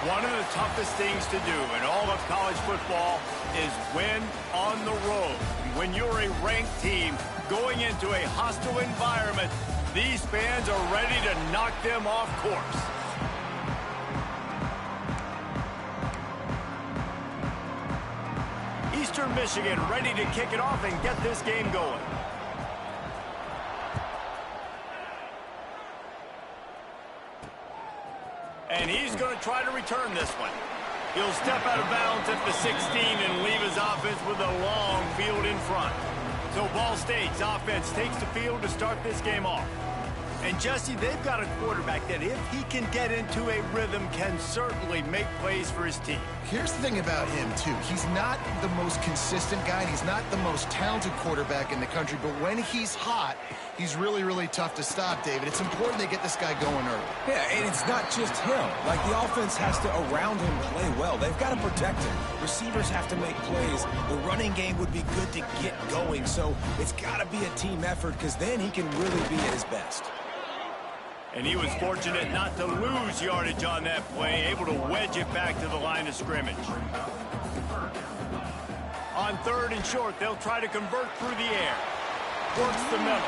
One of the toughest things to do in all of college football is win on the road. When you're a ranked team going into a hostile environment, these fans are ready to knock them off course. Eastern Michigan ready to kick it off and get this game going. And he's going to try to return this one. He'll step out of bounds at the 16 and leave his offense with a long field in front. So Ball State's offense takes the field to start this game off. And Jesse, they've got a quarterback that if he can get into a rhythm can certainly make plays for his team. Here's the thing about him, too. He's not the most consistent guy, and he's not the most talented quarterback in the country, but when he's hot, he's really, really tough to stop, David. It's important they get this guy going early. Yeah, and it's not just him. Like, the offense has to, around him, play well. They've got to protect him. Receivers have to make plays. The running game would be good to get going, so it's got to be a team effort because then he can really be at his best. And he was fortunate not to lose yardage on that play, able to wedge it back to the line of scrimmage. On 3rd and short, they'll try to convert through the air. Works the middle.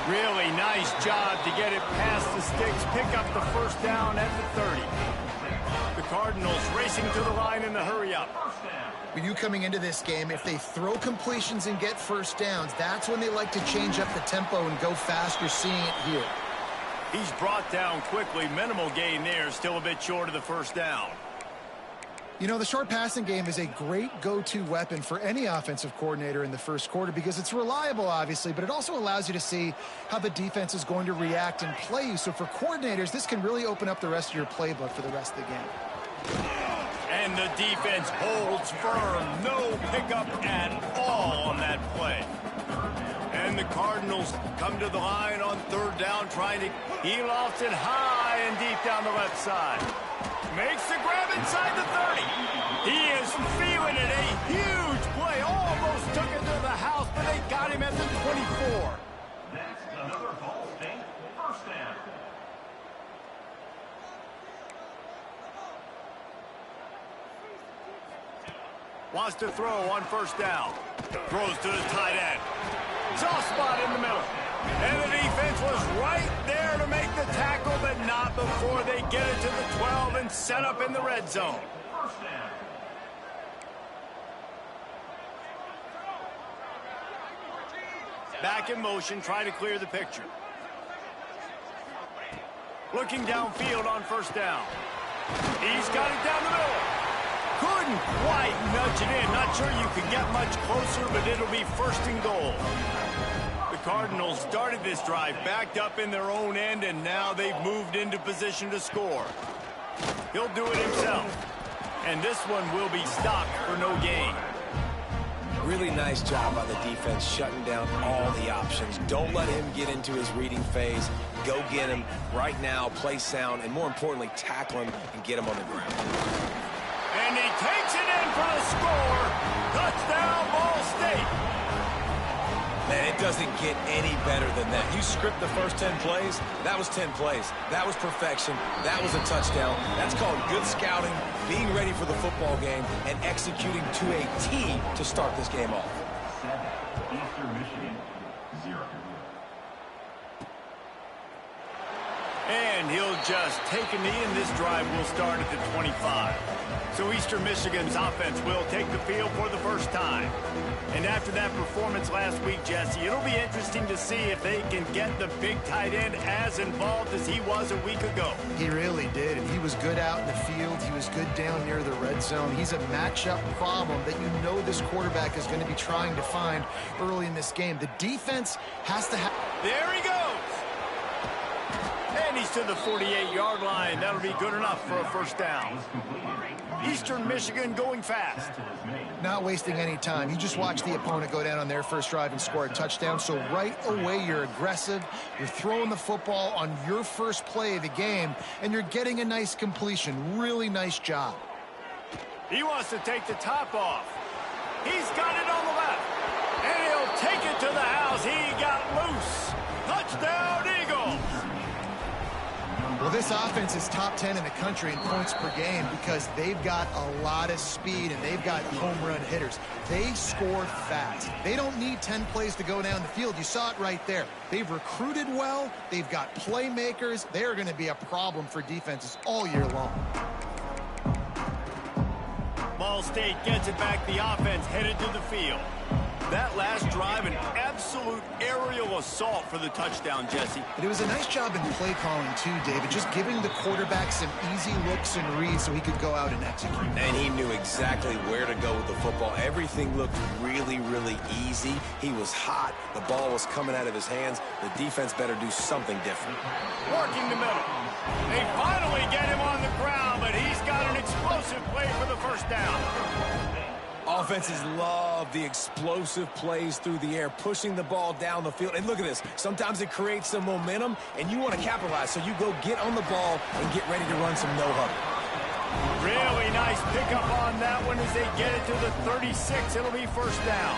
Really nice job to get it past the sticks, pick up the first down at the 30. The Cardinals racing to the line in the hurry up. We knew coming into this game, if they throw completions and get first downs, that's when they like to change up the tempo and go fast. You're seeing it here. He's brought down quickly. Minimal gain there. Still a bit short of the first down. You know, the short passing game is a great go-to weapon for any offensive coordinator in the first quarter because it's reliable, obviously, but it also allows you to see how the defense is going to react and play you. So for coordinators, this can really open up the rest of your playbook for the rest of the game. And the defense holds firm. No pickup at all on that play. And the Cardinals come to the line on 3rd down, trying to heel off it high and deep down the left side. Makes the grab inside the 30. He is feeling it. A huge play. Almost took it to the house, but they got him at the 24. That's another Ball State first down. Wants to throw on 1st down. Throws to his tight end. Soft spot in the middle. And the defense was right there to make the tackle, but not before they get it to the 12 and set up in the red zone. Back in motion, trying to clear the picture. Looking downfield on 1st down. He's got it down the middle. Couldn't quite nudge it in. Not sure you could get much closer, but it'll be 1st and goal. The Cardinals started this drive backed up in their own end, and now they've moved into position to score. He'll do it himself. And this one will be stopped for no gain. Really nice job by the defense shutting down all the options. Don't let him get into his reading phase. Go get him right now, play sound, and more importantly, tackle him and get him on the ground. And he takes it in for the score. Touchdown, Ball State. Man, it doesn't get any better than that. You script the first 10 plays, that was 10 plays. That was perfection. That was a touchdown. That's called good scouting, being ready for the football game, and executing to a T to start this game off. 7, Eastern Michigan, 0. And he'll just take a knee, and this drive will start at the 25. So Eastern Michigan's offense will take the field for the first time. And after that performance last week, Jesse, it'll be interesting to see if they can get the big tight end as involved as he was a week ago. He really did, and he was good out in the field. He was good down near the red zone. He's a matchup problem that you know this quarterback is going to be trying to find early in this game. The defense has to have... There he goes. And he's to the 48-yard line. That'll be good enough for a first down. Eastern Michigan going fast. Not wasting any time. You just watch the opponent go down on their first drive and score a touchdown. So right away, you're aggressive. You're throwing the football on your first play of the game, and you're getting a nice completion. Really nice job. He wants to take the top off. He's got it on the left. And he'll take it to the house. He got loose. Touchdown, Eagles. Well, this offense is top 10 in the country in points per game because they've got a lot of speed and they've got home run hitters. They score fast. They don't need 10 plays to go down the field. You saw it right there. They've recruited well. They've got playmakers. They are going to be a problem for defenses all year long. Ball State gets it back. The offense headed to the field. That last drive, an absolute aerial assault for the touchdown, Jesse. But it was a nice job in play calling, too, David, just giving the quarterback some easy looks and reads so he could go out and execute. And he knew exactly where to go with the football. Everything looked really, really easy. He was hot. The ball was coming out of his hands. The defense better do something different. Working the middle. They finally get him on the ground, but he's got an explosive play for the first down. Offenses love the explosive plays through the air, pushing the ball down the field. And look at this. Sometimes it creates some momentum, and you want to capitalize. So you go get on the ball and get ready to run some no-huddle. Really nice pickup on that one as they get it to the 36. It'll be first down.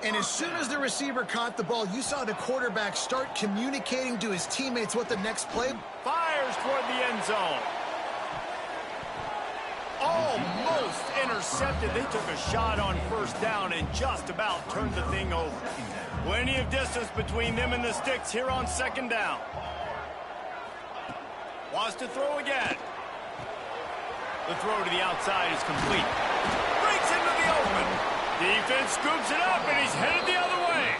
And as soon as the receiver caught the ball, you saw the quarterback start communicating to his teammates what the next play. Fires toward the end zone. Almost intercepted. They took a shot on first down and just about turned the thing over. Plenty of distance between them and the sticks here on second down. Wants to throw again. The throw to the outside is complete. Breaks into the open. Defense scoops it up, and he's headed the other way.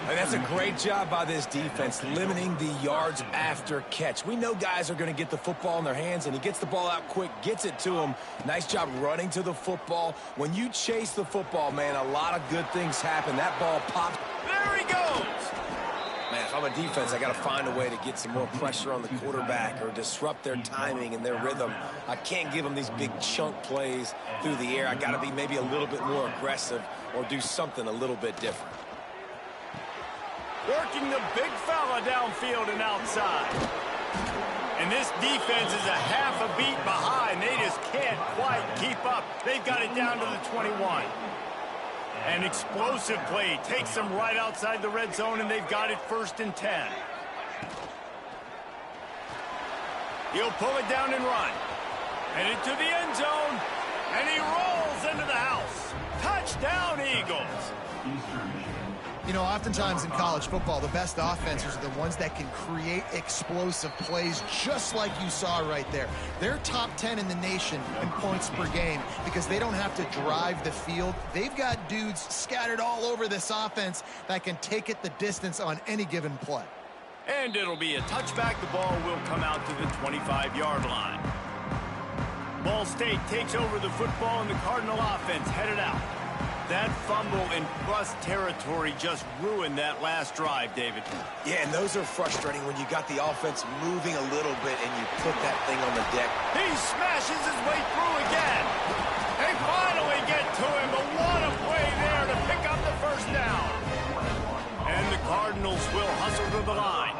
And that's a great job by this defense, limiting the yards after catch. We know guys are going to get the football in their hands, and he gets the ball out quick, gets it to him. Nice job running to the football. When you chase the football, man, a lot of good things happen. That ball pops. There he goes. Man, if I'm a defense, I got to find a way to get some more pressure on the quarterback or disrupt their timing and their rhythm. I can't give them these big chunk plays through the air. I got to be maybe a little bit more aggressive or do something a little bit different. Working the big fella downfield and outside. And this defense is a half a beat behind. They just can't quite keep up. They've got it down to the 21. An explosive play takes them right outside the red zone, and they've got it 1st and 10. He'll pull it down and run. Headed to the end zone, and he rolls into the house. Touchdown, Eagles. You know, oftentimes in college football, the best offenses are the ones that can create explosive plays just like you saw right there. They're top 10 in the nation in points per game because they don't have to drive the field. They've got dudes scattered all over this offense that can take it the distance on any given play. And it'll be a touchback. The ball will come out to the 25-yard line. Ball State takes over the football, and the Cardinal offense headed out. That fumble in plus territory just ruined that last drive, David. Yeah, and those are frustrating when you got the offense moving a little bit and you put that thing on the deck. He smashes his way through again. They finally get to him, but what a play there to pick up the first down. And the Cardinals will hustle to the line.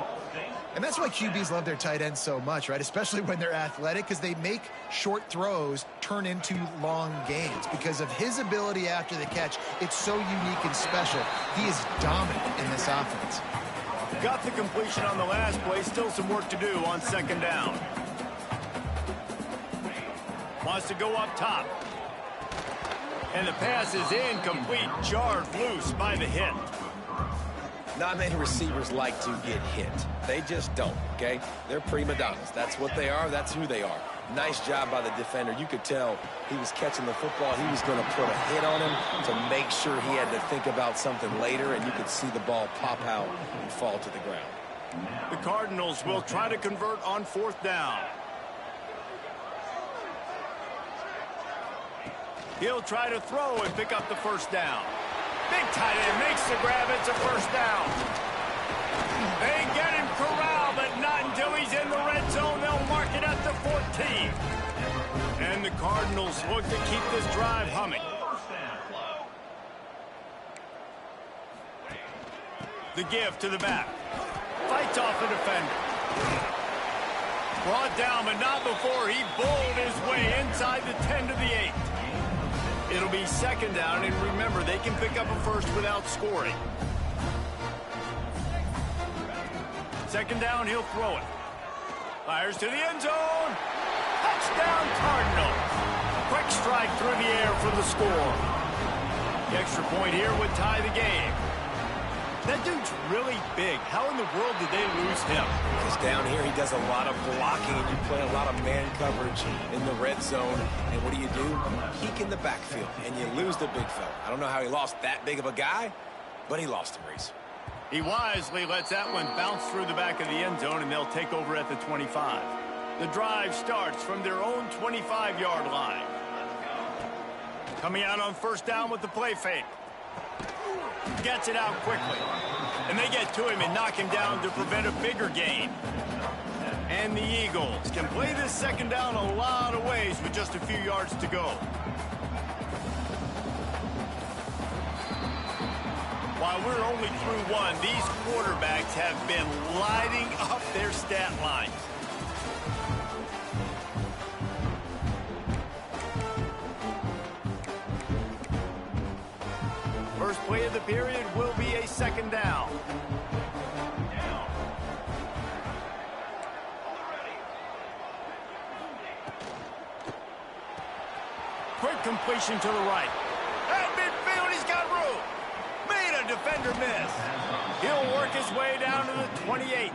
And that's why QBs love their tight ends so much, right? Especially when they're athletic, because they make short throws turn into long gains. Because of his ability after the catch, it's so unique and special. He is dominant in this offense. Got the completion on the last play. Still some work to do on second down. Wants to go up top. And the pass is incomplete. Jarred loose by the hit. Not many receivers like to get hit. They just don't, okay? They're prima donnas. That's what they are. That's who they are. Nice job by the defender. You could tell he was catching the football. He was going to put a hit on him to make sure he had to think about something later, and you could see the ball pop out and fall to the ground. The Cardinals will try to convert on 4th down. He'll try to throw and pick up the first down. Big tight end makes the grab. It's a first down. They get him corralled, but not until he's in the red zone. They'll mark it at the 14. And the Cardinals look to keep this drive humming. The give to the back. Fights off the defender. Brought down, but not before he bowled his way inside the 10 to the 8. It'll be second down, and remember, they can pick up a first without scoring. Second down, he'll throw it. Fires to the end zone. Touchdown, Cardinals. Quick strike through the air for the score. The extra point here would tie the game. That dude's really big. How in the world did they lose him? Because down here he does a lot of blocking, and you play a lot of man coverage in the red zone. And what do? Peek in the backfield, and you lose the big fella. I don't know how he lost that big of a guy, but he lost him, Reese. He wisely lets that one bounce through the back of the end zone, and they'll take over at the 25. The drive starts from their own 25-yard line. Coming out on first down with the play fake. Gets it out quickly. And they get to him and knock him down to prevent a bigger gain. And the Eagles can play this second down a lot of ways with just a few yards to go. While we're only through one, these quarterbacks have been lighting up their stat lines. First play of the period will be a second down. Quick completion to the right. At midfield, he's got room. Made a defender miss. He'll work his way down to the 28.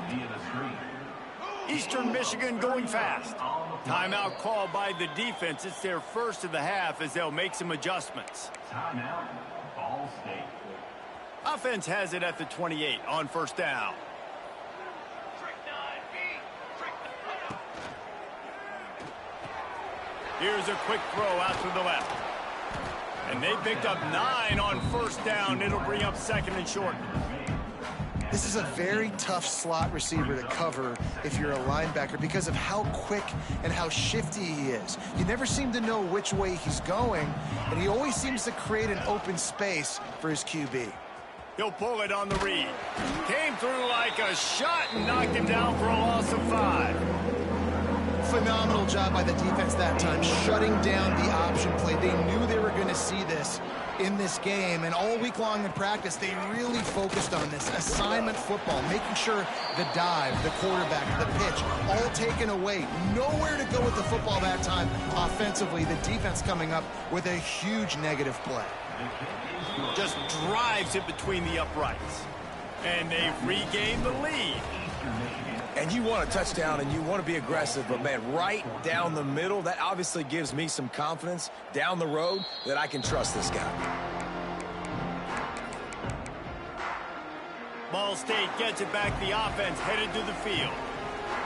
Eastern Michigan going fast. Timeout called by the defense. It's their first of the half as they'll make some adjustments. Timeout, Ball State. Offense has it at the 28 on first down. Here's a quick throw out to the left. And they picked up 9 on first down. It'll bring up second and short. This is a very tough slot receiver to cover if you're a linebacker because of how quick and how shifty he is. You never seem to know which way he's going, and he always seems to create an open space for his QB. He'll pull it on the read. Came through like a shot and knocked him down for a loss of 5. Phenomenal job by the defense that time, shutting down the option play. They knew they were going to see this in this game, and all week long in practice, they really focused on this assignment football, making sure the dive, the quarterback, the pitch, all taken away. Nowhere to go with the football that time offensively. The defense coming up with a huge negative play. Just drives it between the uprights. And they've regained the lead. And you want a touchdown and you want to be aggressive, but man, right down the middle, that obviously gives me some confidence down the road that I can trust this guy. Ball State gets it back. The offense headed to the field.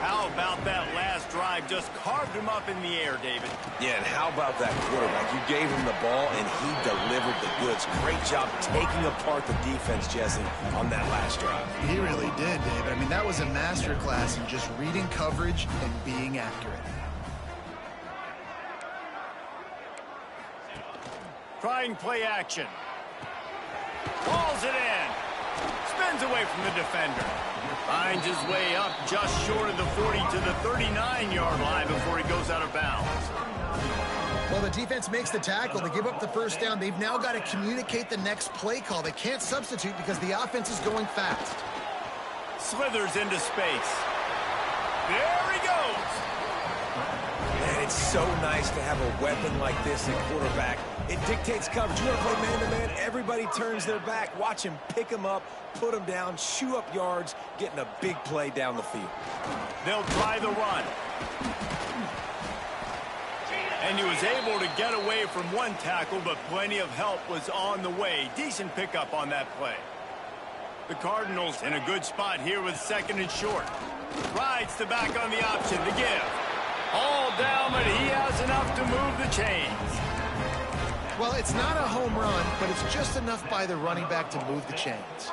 How about that last drive? Just carved him up in the air, David. Yeah, and how about that quarterback? You gave him the ball, and he delivered the goods. Great job taking apart the defense, Jesse, on that last drive. He really did, David. I mean, that was a masterclass in just reading coverage and being accurate. Trying play action. Balls it in. Spins away from the defender. Finds his way up just short of the 40 to the 39-yard line before he goes out of bounds. Well, the defense makes the tackle. They give up the first down. They've now got to communicate the next play call. They can't substitute because the offense is going fast. Slithers into space. There he goes. Man, it's so nice to have a weapon like this at quarterback. It dictates coverage. You want to play man-to-man, everybody turns their back. Watch him pick him up, put him down, chew up yards, getting a big play down the field. They'll try the run. And he was able to get away from one tackle, but plenty of help was on the way. Decent pickup on that play. The Cardinals in a good spot here with second and short. Rides the back on the option to give. All down, but he has enough to move the chains. Well, it's not a home run, but it's just enough by the running back to move the chains.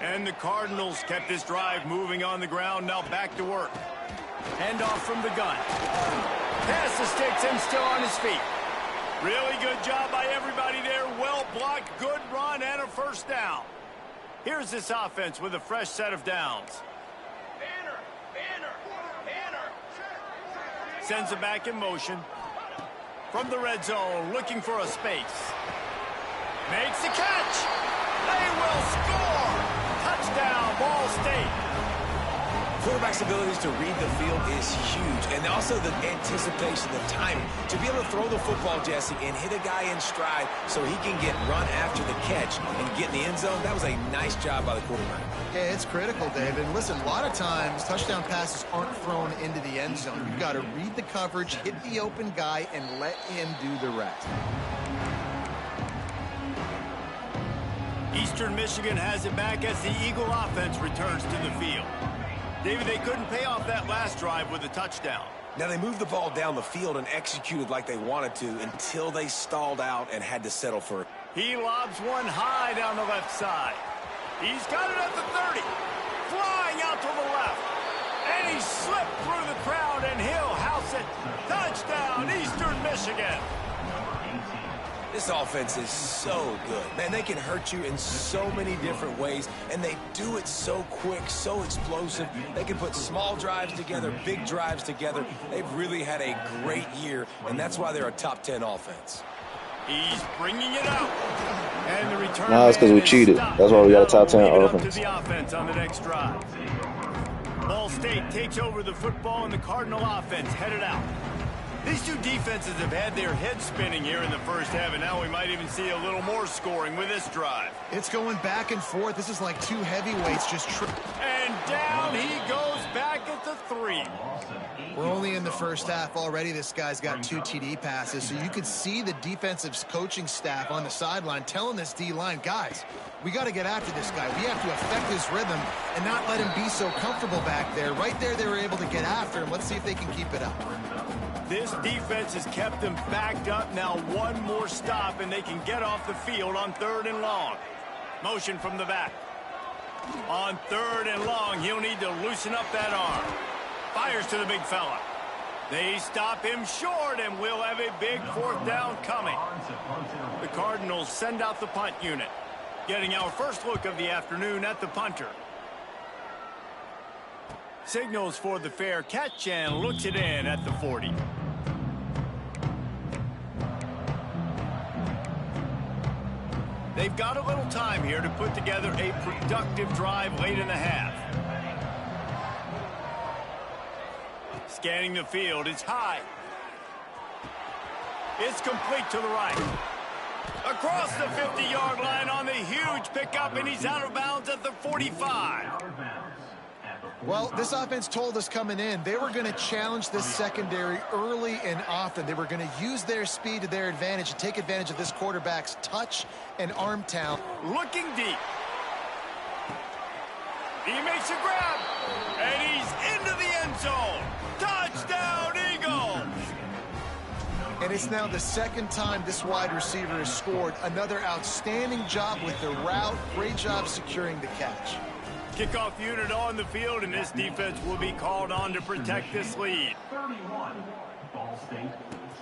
And the Cardinals kept this drive moving on the ground. Now back to work. Handoff from the gun. Pass the sticks and still on his feet. Really good job by everybody there. Well blocked, good run, and a first down. Here's this offense with a fresh set of downs. Sends it back in motion. From the red zone, looking for a space. Makes the catch. They will score. Touchdown, Ball State. Quarterback's abilities to read the field is huge, and also the anticipation, the timing. To be able to throw the football, Jesse, and hit a guy in stride so he can get run after the catch and get in the end zone, that was a nice job by the quarterback. Yeah, it's critical, David. And listen, a lot of times touchdown passes aren't thrown into the end zone. You've got to read the coverage, hit the open guy, and let him do the rest. Eastern Michigan has it back as the Eagle offense returns to the field. David, they couldn't pay off that last drive with a touchdown. Now, they moved the ball down the field and executed like they wanted to until they stalled out and had to settle for it. He lobs one high down the left side. He's got it at the 30. Flying out to the left. And he slipped through the crowd, and he'll house it. Touchdown, Eastern Michigan. This offense is so good. Man, they can hurt you in so many different ways, and they do it so quick, so explosive. They can put small drives together, big drives together. They've really had a great year, and that's why they're a top 10 offense. He's bringing it out. And the return. No, it's because we cheated. That's why we got a top 10 offense. To the offense on the next drive. Ball State takes over the football, and the Cardinal offense headed out. These two defenses have had their heads spinning here in the first half, and now we might even see a little more scoring with this drive. It's going back and forth. This is like two heavyweights just and down he goes back at the 3. We're only in the first half already. This guy's got 2 TD passes, so you could see the defensive coaching staff on the sideline telling this D-line, guys, we got to get after this guy. We have to affect his rhythm and not let him be so comfortable back there. Right there, they were able to get after him. Let's see if they can keep it up. This defense has kept them backed up. Now one more stop, and they can get off the field on 3rd and long. Motion from the back. On 3rd and long, he'll need to loosen up that arm. Fires to the big fella. They stop him short, and we'll have a big 4th down coming. The Cardinals send out the punt unit. Getting our first look of the afternoon at the punter. Signals for the fair catch and looks it in at the 40. They've got a little time here to put together a productive drive late in the half. Scanning the field, it's high. It's complete to the right. Across the 50-yard line on the huge pickup, and he's out of bounds at the 45. Well, this offense told us coming in they were going to challenge this secondary early and often. They were going to use their speed to their advantage and take advantage of this quarterback's touch and arm talent. Looking deep. He makes a grab, and he's into the end zone. Touchdown, Eagles! And it's now the second time this wide receiver has scored. Another outstanding job with the route. Great job securing the catch. Kickoff unit on the field, and this defense will be called on to protect this lead. 31. Ball State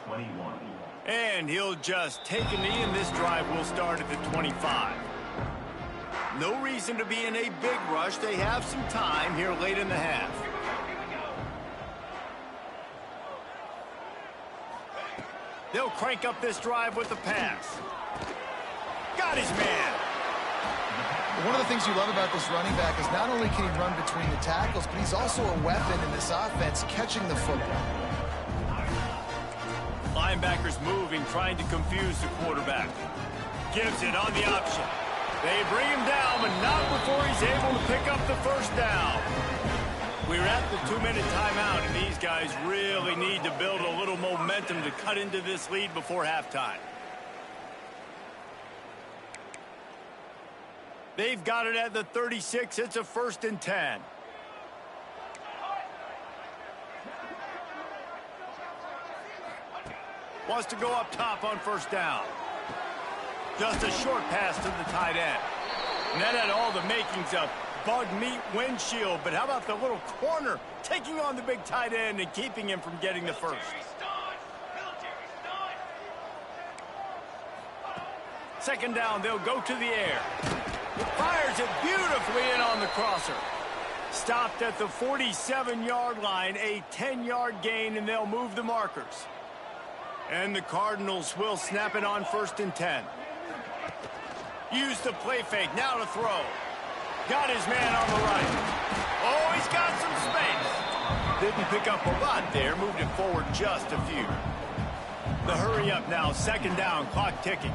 21. And he'll just take a knee, and this drive will start at the 25. No reason to be in a big rush. They have some time here late in the half. They'll crank up this drive with the pass. Got his man. One of the things you love about this running back is not only can he run between the tackles, but he's also a weapon in this offense catching the football. Linebackers moving, trying to confuse the quarterback. Gives it on the option. They bring him down, but not before he's able to pick up the first down. We're at the 2-minute timeout, and these guys really need to build a little momentum to cut into this lead before halftime. They've got it at the 36. It's a 1st and 10. Wants to go up top on 1st down. Just a short pass to the tight end. And that had all the makings of bug meat windshield. But how about the little corner taking on the big tight end and keeping him from getting the first? Second down, they'll go to the air. Fires it beautifully in on the crosser. Stopped at the 47-yard line, a 10-yard gain, and they'll move the markers. And the Cardinals will snap it on 1st and 10. Use the play fake, now to throw. Got his man on the right. Oh, he's got some space. Didn't pick up a lot there. Moved it forward just a few. The hurry up now. 2nd down. Clock ticking.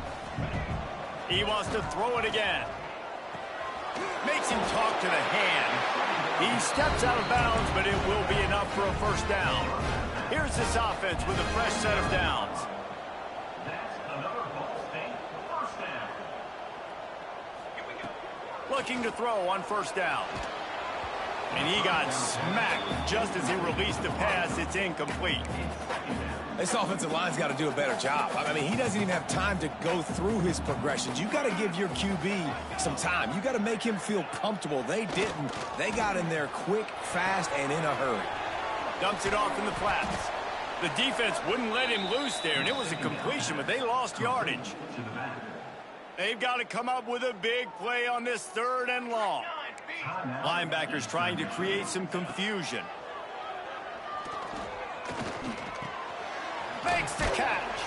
He wants to throw it again. Makes him talk to the hand. He steps out of bounds, but it will be enough for a 1st down. Here's this offense with a fresh set of downs. That's another ball stink. 1st down. Looking to throw on 1st down. And he got smacked just as he released the pass. It's incomplete. This offensive line's got to do a better job. I mean, he doesn't even have time to go through his progressions. You got to give your QB some time. You got to make him feel comfortable. They didn't. They got in there quick, fast, and in a hurry. Dumps it off in the flats. The defense wouldn't let him loose there, and it was a completion, but they lost yardage. They've got to come up with a big play on this 3rd and long. Linebackers trying to create some confusion. Makes the catch.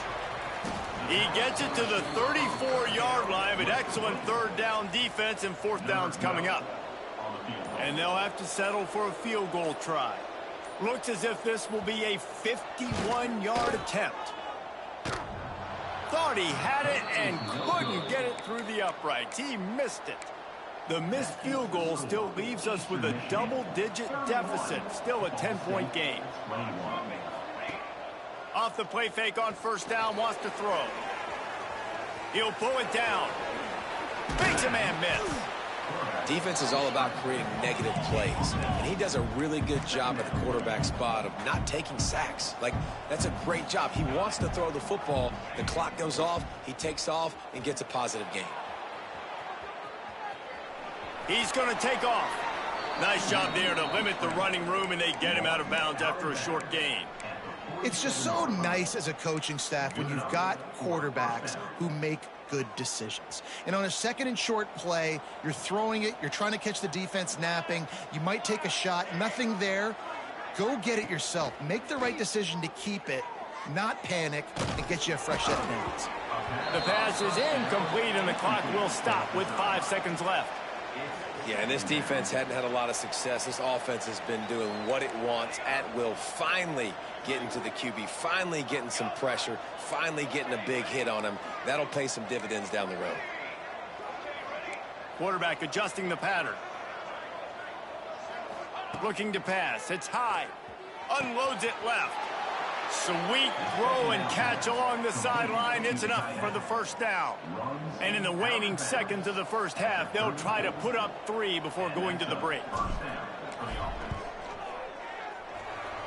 He gets it to the 34-yard line, but excellent 3rd down defense, and 4th down's coming up. And they'll have to settle for a field goal try. Looks as if this will be a 51-yard attempt. Thought he had it and couldn't get it through the uprights. He missed it. The missed field goal still leaves us with a double-digit deficit. Still a 10-point game. Off the play fake on 1st down, wants to throw. He'll pull it down. Makes a man miss. Defense is all about creating negative plays, and he does a really good job at the quarterback spot of not taking sacks. Like, that's a great job. He wants to throw the football. The clock goes off, he takes off, and gets a positive gain. He's going to take off. Nice job there to limit the running room, and they get him out of bounds after a short gain. It's just so nice as a coaching staff when you've got quarterbacks who make good decisions. And on a 2nd and short play, you're throwing it, you're trying to catch the defense napping, you might take a shot, nothing there. Go get it yourself. Make the right decision to keep it, not panic, and get you a fresh set of downs. The pass is incomplete, and the clock will stop with 5 seconds left. Yeah, and this defense hadn't had a lot of success. This offense has been doing what it wants at will. Finally getting to the QB, finally getting some pressure, finally getting a big hit on him. That'll pay some dividends down the road. Quarterback adjusting the pattern. Looking to pass. It's high. Unloads it left. Sweet throw and catch along the sideline. It's enough for the 1st down. And in the waning seconds of the 1st half, they'll try to put up 3 before going to the break.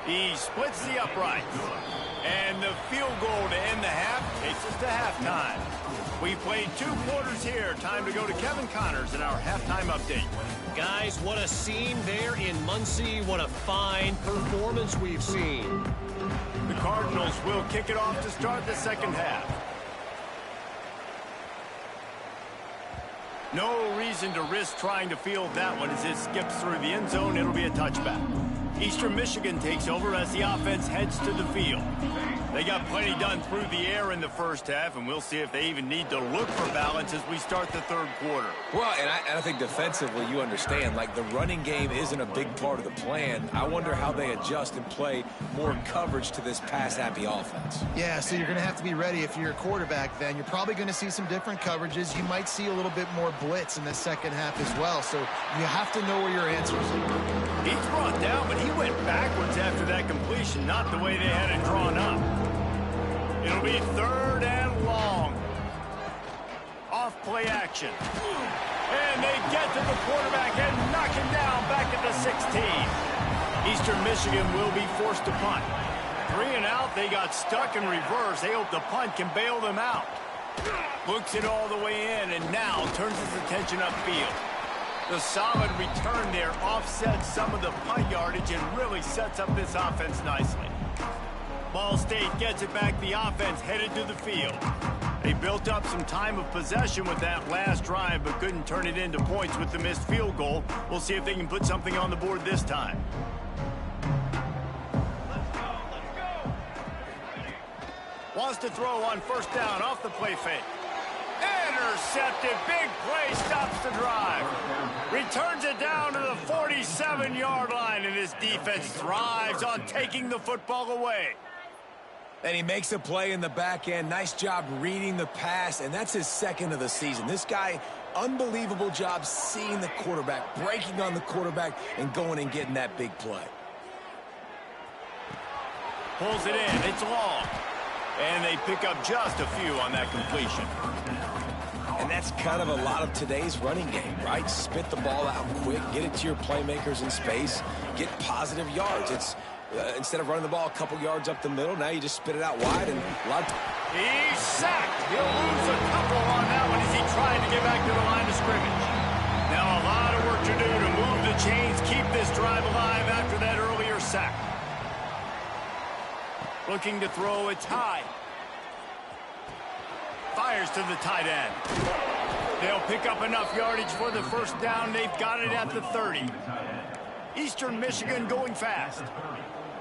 He splits the uprights. And the field goal to end the half takes us to halftime. We played 2 quarters here. Time to go to Kevin Connors in our halftime update. Guys, what a scene there in Muncie. What a fine performance we've seen. The Cardinals will kick it off to start the 2nd half. No reason to risk trying to field that one as it skips through the end zone. It'll be a touchback. Eastern Michigan takes over as the offense heads to the field. They got plenty done through the air in the 1st half, and we'll see if they even need to look for balance as we start the 3rd quarter. Well, and I think defensively, you understand, like, the running game isn't a big part of the plan. I wonder how they adjust and play more coverage to this pass-happy offense. Yeah, so you're going to have to be ready if you're a quarterback then. You're probably going to see some different coverages. You might see a little bit more blitz in the 2nd half as well, so you have to know where your answers are. He's brought down, but he went backwards after that completion, not the way they had it drawn up. It'll be 3rd and long. Off play action. And they get to the quarterback and knock him down back at the 16. Eastern Michigan will be forced to punt. 3 and out, they got stuck in reverse. They hope the punt can bail them out. Looks it all the way in and now turns his attention upfield. The solid return there offsets some of the punt yardage and really sets up this offense nicely. Ball State gets it back. The offense headed to the field. They built up some time of possession with that last drive, but couldn't turn it into points with the missed field goal. We'll see if they can put something on the board this time. Wants to throw on 1st down off the play fake. Intercepted. Big play stops the drive. Returns it down to the 46. 37-yard line, and this defense thrives on taking the football away. And he makes a play in the back end. Nice job reading the pass, and that's his second of the season. This guy, unbelievable job seeing the quarterback, breaking on the quarterback, and going and getting that big play. Pulls it in. It's long. And they pick up just a few on that completion. And that's kind of a lot of today's running game, right? Spit the ball out quick, get it to your playmakers in space, get positive yards. It's instead of running the ball a couple yards up the middle, now you just spit it out wide. And he's sacked. He'll lose a couple on that one as he tried to get back to the line of scrimmage. Now a lot of work to do to move the chains, keep this drive alive after that earlier sack. Looking to throw, it's high. Fires to the tight end. They'll pick up enough yardage for the first down. They've got it at the 30. Eastern Michigan going fast.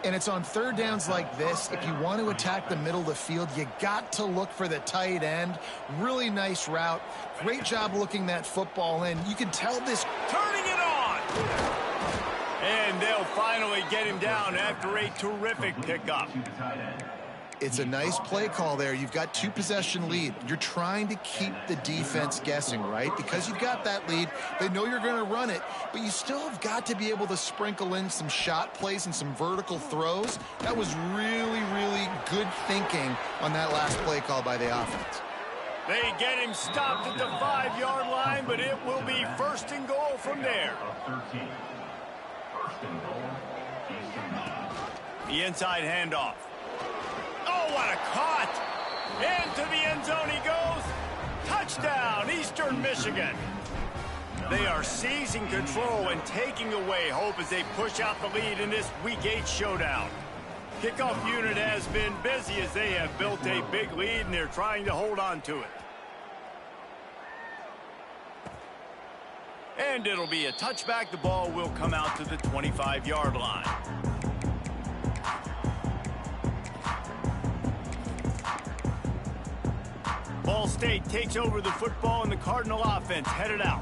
And it's on third downs like this. If you want to attack the middle of the field, you got to look for the tight end. Really nice route. Great job looking that football in. You can tell this. Turning it on. And they'll finally get him down after a terrific pickup. It's a nice play call there. You've got 2-possession lead. You're trying to keep the defense guessing, right? Because you've got that lead. They know you're going to run it, but you still have got to be able to sprinkle in some shot plays and some vertical throws. That was really, really good thinking on that last play call by the offense. They get him stopped at the 5-yard line, but it will be first and goal from there. The inside handoff. Oh, what a caught! Into the end zone he goes. Touchdown, Eastern Michigan. They are seizing control and taking away hope as they push out the lead in this Week 8 showdown. Kickoff unit has been busy as they have built a big lead and they're trying to hold on to it. And it'll be a touchback. The ball will come out to the 25-yard line. Ball State takes over the football and the Cardinal offense headed out.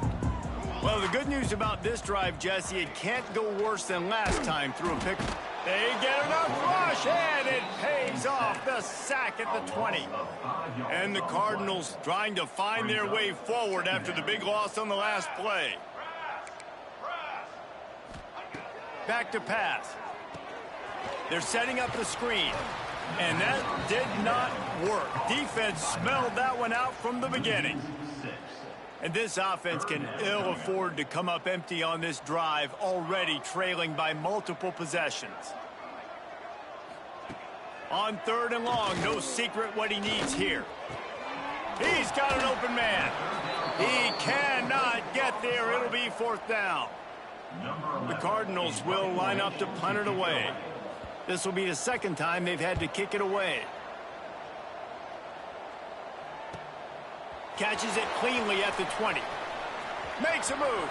Well, the good news about this drive, Jesse, it can't go worse than last time through a pick. They get enough rush, and it pays off. The sack at the 20. And the Cardinals trying to find their way forward after the big loss on the last play. Back to pass. They're setting up the screen. And that did not work. Defense smelled that one out from the beginning. And this offense can ill afford to come up empty on this drive, already trailing by multiple possessions. On third and long, no secret what he needs here. He's got an open man. He cannot get there. It'll be fourth down. The Cardinals will line up to punt it away. This will be the second time they've had to kick it away. Catches it cleanly at the 20. Makes a move.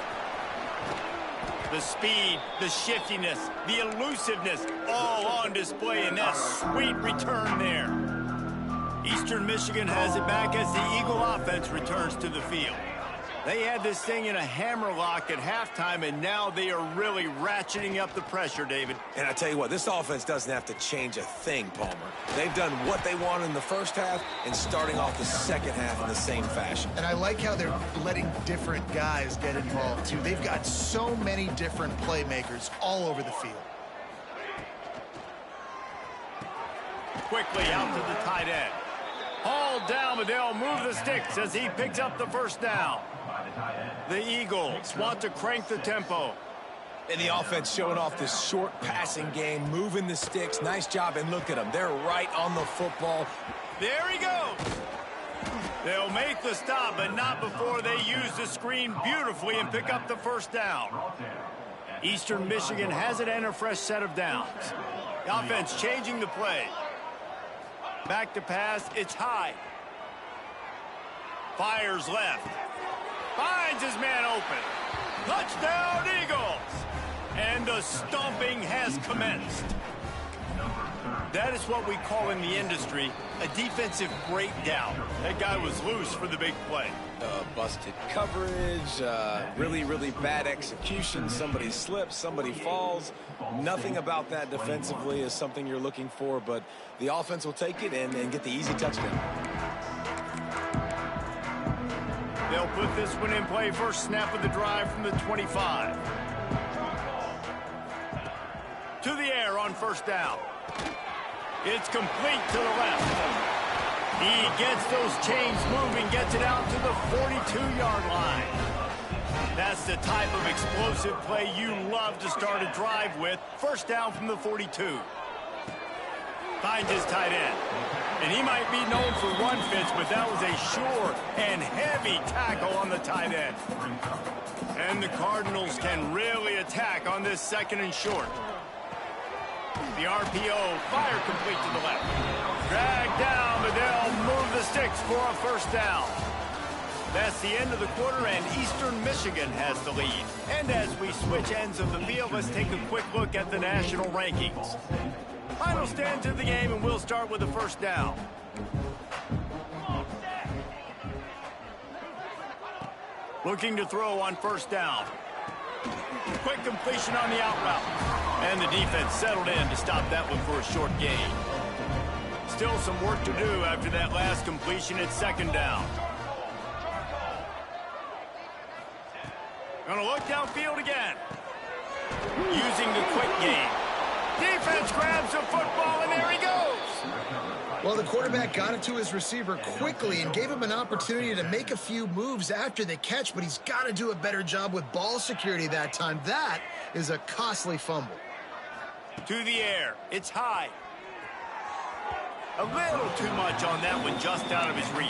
The speed, the shiftiness, the elusiveness, all on display in that sweet return there. Eastern Michigan has it back as the Eagle offense returns to the field. They had this thing in a hammerlock at halftime, and now they are really ratcheting up the pressure, David. And I tell you what, this offense doesn't have to change a thing, Palmer. They've done what they wanted in the first half and starting off the second half in the same fashion. And I like how they're letting different guys get involved, too. They've got so many different playmakers all over the field. Quickly out to the tight end. Hauled down, but they'll move the sticks as he picks up the first down. The Eagles want to crank the tempo. And the offense showing off this short passing game, moving the sticks. Nice job, and look at them. They're right on the football. There he goes. They'll make the stop, but not before they use the screen beautifully and pick up the first down. Eastern Michigan has it and a fresh set of downs. The offense changing the play. Back to pass, it's high. Fires left. Finds his man open. Touchdown, Eagles! And the stomping has commenced. That is what we call in the industry a defensive breakdown. That guy was loose for the big play. Busted coverage, really, really bad execution. Somebody slips, somebody falls. Nothing about that defensively is something you're looking for, but the offense will take it and get the easy touchdown. They'll put this one in play. First snap of the drive from the 25. To the air on first down. It's complete to the left. He gets those chains moving, gets it out to the 42-yard line. That's the type of explosive play you love to start a drive with. First down from the 42. Finds his tight end. And he might be known for run fits, but that was a sure and heavy tackle on the tight end. And the Cardinals can really attack on this second and short. The RPO, fire complete to the left. Dragged down, but they'll move the sticks for a first down. That's the end of the quarter, and Eastern Michigan has the lead. And as we switch ends of the field, let's take a quick look at the national rankings. Final stand to the game, and we'll start with the first down. Looking to throw on first down. Quick completion on the out route. And the defense settled in to stop that one for a short gain. Still some work to do after that last completion at second down. Gonna look downfield again. Using the quick game. Defense grabs the football, and there he goes. Well, the quarterback got it to his receiver quickly and gave him an opportunity to make a few moves after the catch, but he's got to do a better job with ball security that time. That is a costly fumble. To the air. It's high. A little too much on that one, just out of his reach.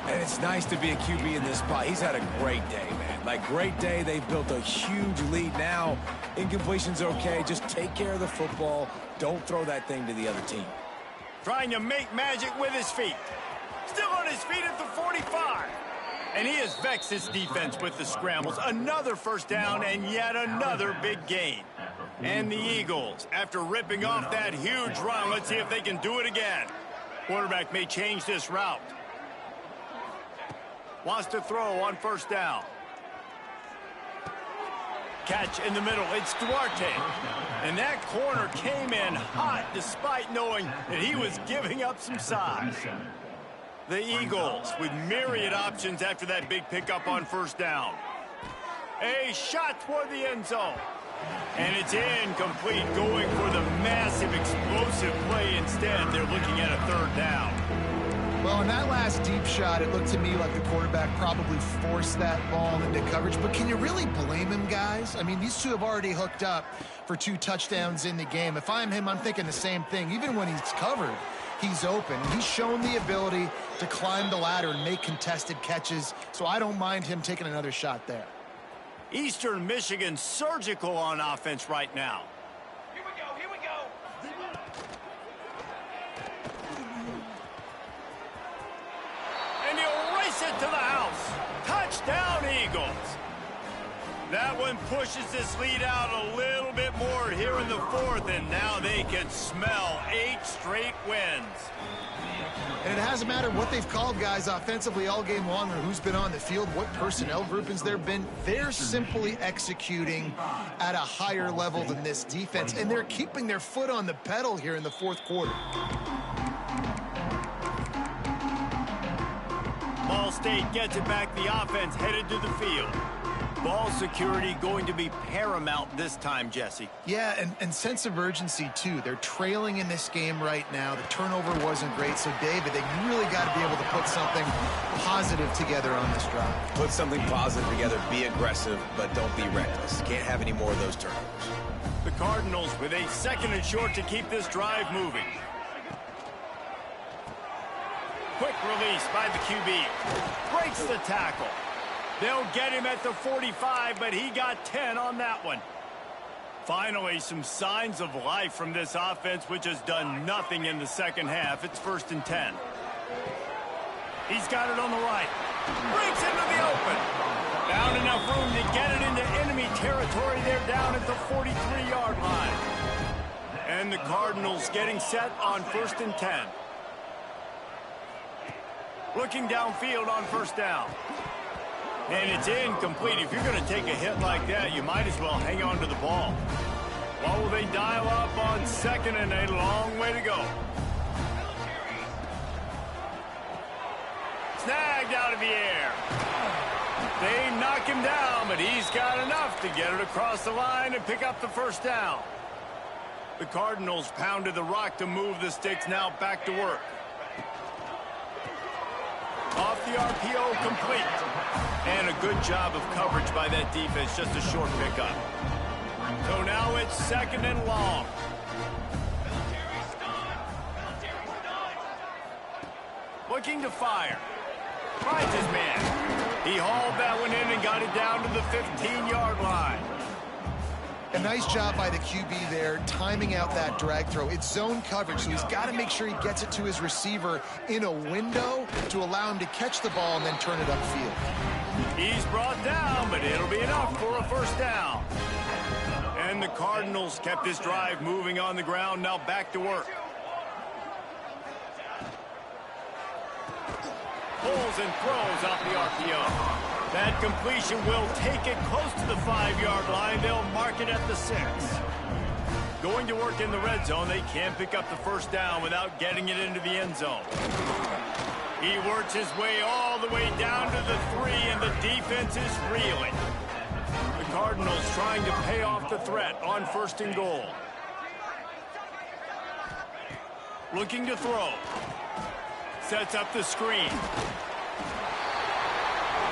And it's nice to be a QB in this spot. He's had a great day, man. Like, great day. They've built a huge lead now. Incompletion's okay. Just take care of the football. Don't throw that thing to the other team. Trying to make magic with his feet. Still on his feet at the 45. And he has vexed his defense with the scrambles. Another first down and yet another big gain. And the Eagles, after ripping off that huge run, let's see if they can do it again. Quarterback may change this route. Wants to throw on first down. Catch in the middle. It's Duarte. And that corner came in hot despite knowing that he was giving up some size. The Eagles with myriad options after that big pickup on first down. A shot toward the end zone. And it's incomplete, going for the massive explosive play instead. They're looking at a third down. Well, in that last deep shot, it looked to me like the quarterback probably forced that ball into coverage. But can you really blame him, guys? I mean, these two have already hooked up for 2 touchdowns in the game. If I'm him, I'm thinking the same thing. Even when he's covered, he's open. He's shown the ability to climb the ladder and make contested catches, so I don't mind him taking another shot there. Eastern Michigan surgical on offense right now. Here we go, here we go. And he'll race it to the house. Touchdown, Eagles. That one pushes this lead out a little bit more here in the fourth, and now they can smell 8 straight wins. And it hasn't mattered what they've called, guys, offensively all game long, or who's been on the field, what personnel groupings there have been. They're simply executing at a higher level than this defense, and they're keeping their foot on the pedal here in the fourth quarter. Ball State gets it back. The offense headed to the field. Ball security going to be paramount this time, Jesse. Yeah, and sense of urgency, too. They're trailing in this game right now. The turnover wasn't great. So, David, they really got to be able to put something positive together on this drive. Put something positive together. Be aggressive, but don't be reckless. Can't have any more of those turnovers. The Cardinals with a second and short to keep this drive moving. Quick release by the QB. Breaks the tackle. They'll get him at the 45, but he got 10 on that one. Finally, some signs of life from this offense, which has done nothing in the second half. It's 1st and 10. He's got it on the right. Breaks into the open. Found enough room to get it into enemy territory. They're down at the 43-yard line. And the Cardinals getting set on 1st and 10. Looking downfield on 1st down. And it's incomplete. If you're going to take a hit like that, you might as well hang on to the ball. What will they dial up on 2nd and a long way to go? Snagged out of the air. They knock him down, but he's got enough to get it across the line and pick up the 1st down. The Cardinals pounded the rock to move the sticks, now back to work. Off the RPO, complete. And a good job of coverage by that defense, just a short pickup. So now it's 2nd and long. Looking to fire. Finds his man. He hauled that one in and got it down to the 15-yard line. A nice job by the QB there, timing out that drag throw. It's zone coverage, so he's got to make sure he gets it to his receiver in a window to allow him to catch the ball and then turn it upfield. He's brought down, but it'll be enough for a 1st down. And the Cardinals kept this drive moving on the ground, now back to work. Pulls and throws off the RPO. That completion will take it close to the 5-yard line. They'll mark it at the 6. Going to work in the red zone. They can't pick up the 1st down without getting it into the end zone. He works his way all the way down to the 3, and the defense is reeling. The Cardinals trying to pay off the threat on 1st and goal. Looking to throw. Sets up the screen.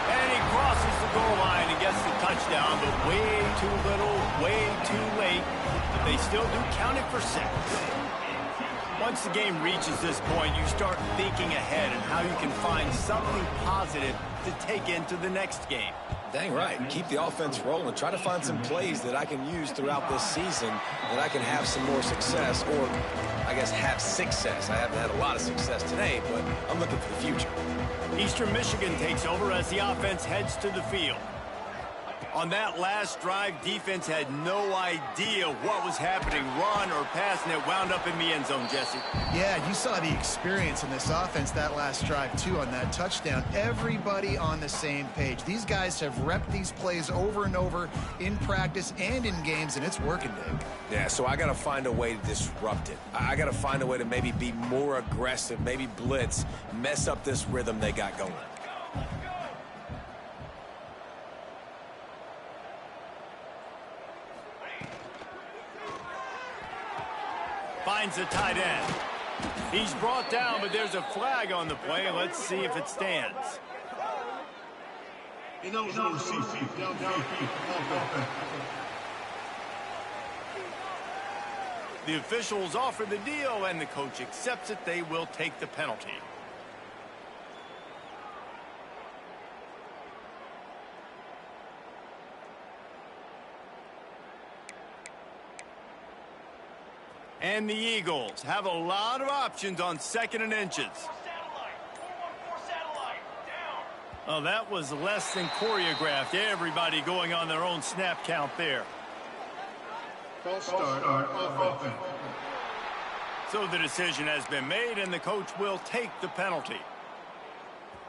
And he crosses the goal line and gets the touchdown, but way too little, way too late. But they still do count it for 6. Once the game reaches this point, you start thinking ahead and how you can find something positive to take into the next game. Dang right. Keep the offense rolling. Try to find some plays that I can use throughout this season that I can have some more success, or I guess have success. I haven't had a lot of success today, but I'm looking for the future. Eastern Michigan takes over as the offense heads to the field. On that last drive, defense had no idea what was happening, run or pass, and it wound up in the end zone, Jesse. Yeah, you saw the experience in this offense that last drive, too, on that touchdown. Everybody on the same page. These guys have repped these plays over and over in practice and in games, and it's working, Dave. Yeah, so I got to find a way to disrupt it. I got to find a way to maybe be more aggressive, maybe blitz, mess up this rhythm they got going. Finds the tight end. He's brought down, but there's a flag on the play. Let's see if it stands. The officials offer the deal, and the coach accepts it. They will take the penalty. And the Eagles have a lot of options on 2nd and inches. Oh, that was less than choreographed. Everybody going on their own snap count there. False start offense. So the decision has been made, and the coach will take the penalty.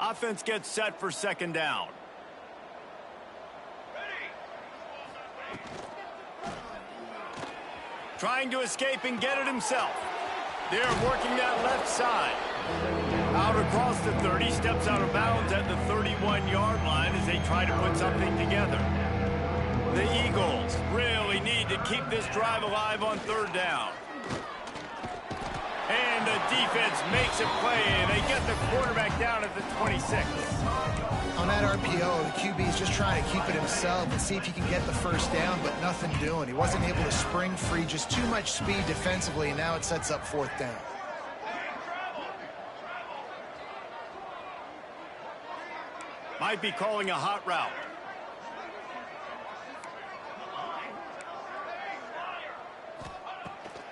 Offense gets set for 2nd down. Trying to escape and get it himself. They're working that left side. Out across the 30, steps out of bounds at the 31-yard line as they try to put something together. The Eagles really need to keep this drive alive on 3rd down. And the defense makes a play, and they get the quarterback down at the 26. On that RPO, the QB is just trying to keep it himself and see if he can get the 1st down, but nothing doing. He wasn't able to spring free, just too much speed defensively, and now it sets up 4th down. Might be calling a hot route.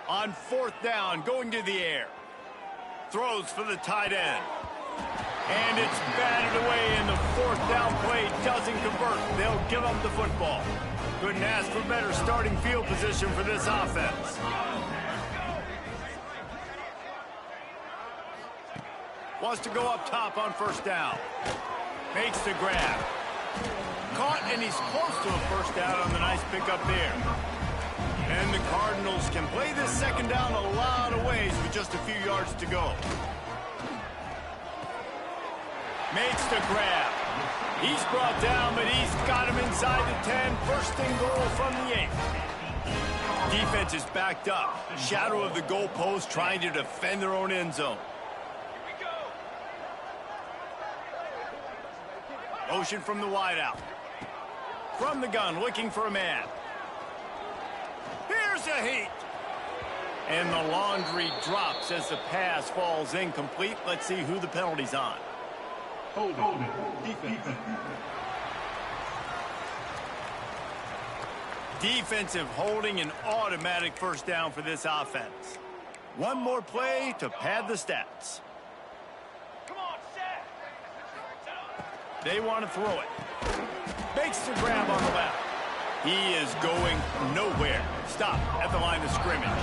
On 4th down, going to the air. Throws for the tight end. And it's batted away, and the 4th down play doesn't convert. They'll give up the football. Couldn't ask for better starting field position for this offense. Wants to go up top on first down. Makes the grab. Caught, and he's close to a first down on the nice pickup there. And the Cardinals can play this second down a lot of ways with just a few yards to go. Makes the grab. He's brought down, but he's got him inside the 10. First and goal from the 8. Defense is backed up. Shadow of the goalpost, trying to defend their own end zone. Motion from the wideout. From the gun, looking for a man. Here's a heat. And the laundry drops as the pass falls incomplete. Let's see who the penalty's on. Hold defense. Defensive holding, an automatic first down for this offense. One more play to pad the stats. Come on, Shaq. They want to throw it. Makes the grab on the left. He is going nowhere. Stop at the line of scrimmage.